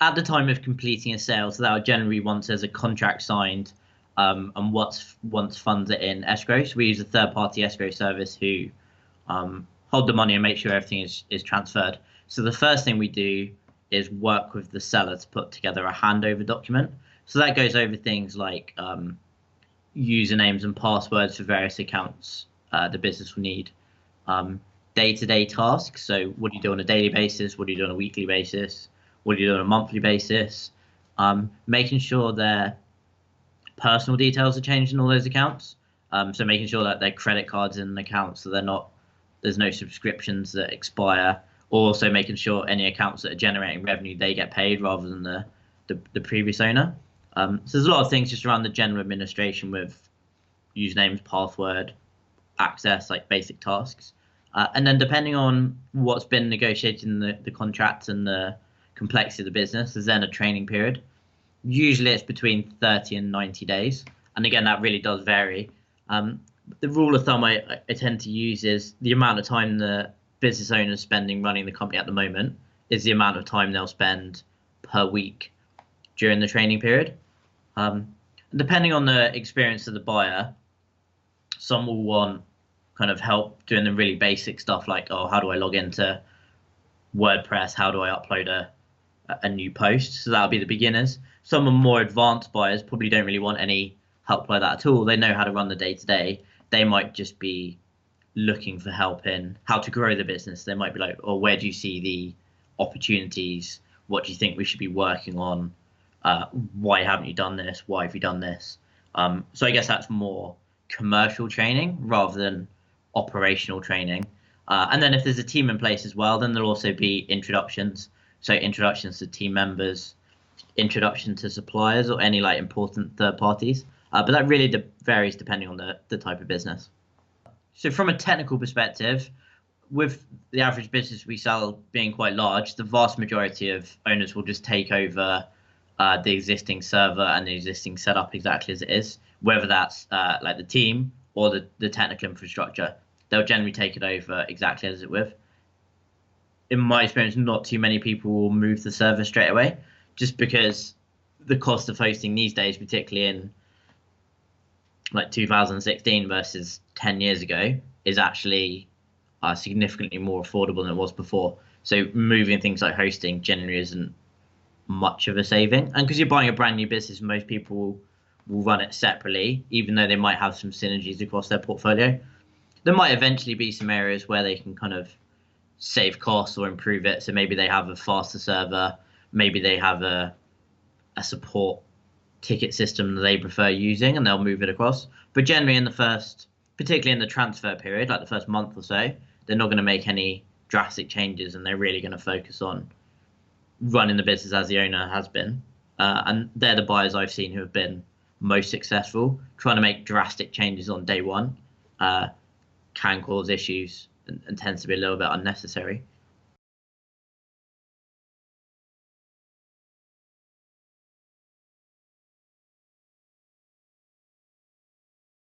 at the time of completing a sale, so that would generally once there's a contract signed, and once funds are in escrow. So we use a third-party escrow service who hold the money and make sure everything is transferred. So the first thing we do is work with the seller to put together a handover document. So that goes over things like usernames and passwords for various accounts the business will need, day-to-day tasks. So what do you do on a daily basis? What do you do on a weekly basis? What do you do on a monthly basis? Making sure their personal details are changed in all those accounts. So making sure that their credit cards in the account, so there's no subscriptions that expire. Also making sure any accounts that are generating revenue, they get paid rather than the previous owner. So there's a lot of things just around the general administration with usernames, password, access, like basic tasks. And then depending on what's been negotiated in the contract and the complexity of the business, there's then a training period. Usually it's between 30 and 90 days. And again, that really does vary. The rule of thumb I tend to use is the amount of time the business owner is spending running the company at the moment is the amount of time they'll spend per week during the training period. Depending on the experience of the buyer, some will want kind of help doing the really basic stuff like, oh, how do I log into WordPress? How do I upload a new post? So that'll be the beginners. Some of more advanced buyers probably don't really want any help like that at all. They know how to run the day-to-day. They might just be looking for help in how to grow the business. They might be like, oh, where do you see the opportunities? What do you think we should be working on? Why haven't you done this? Why have you done this? So I guess that's more commercial training rather than operational training. And then if there's a team in place as well, then there'll also be introductions. So introductions to team members, introduction to suppliers or any like important third parties. But that really varies depending on the type of business. So from a technical perspective, with the average business we sell being quite large, the vast majority of owners will just take over the existing server and the existing setup exactly as it is, whether that's like the team or the technical infrastructure. They'll generally take it over exactly as it with. In my experience, not too many people will move the server straight away, just because the cost of hosting these days, particularly in like 2016 versus 10 years ago, is actually significantly more affordable than it was before. So moving things like hosting generally isn't much of a saving. And because you're buying a brand new business, most people will run it separately, even though they might have some synergies across their portfolio. There might eventually be some areas where they can kind of save costs or improve it. So maybe they have a faster server, maybe they have a support ticket system that they prefer using and they'll move it across. But generally in the first, particularly in the transfer period, like the first month or so, they're not going to make any drastic changes and they're really going to focus on running the business as the owner has been. And they're the buyers I've seen who have been most successful. Trying to make drastic changes on day one can cause issues and tends to be a little bit unnecessary.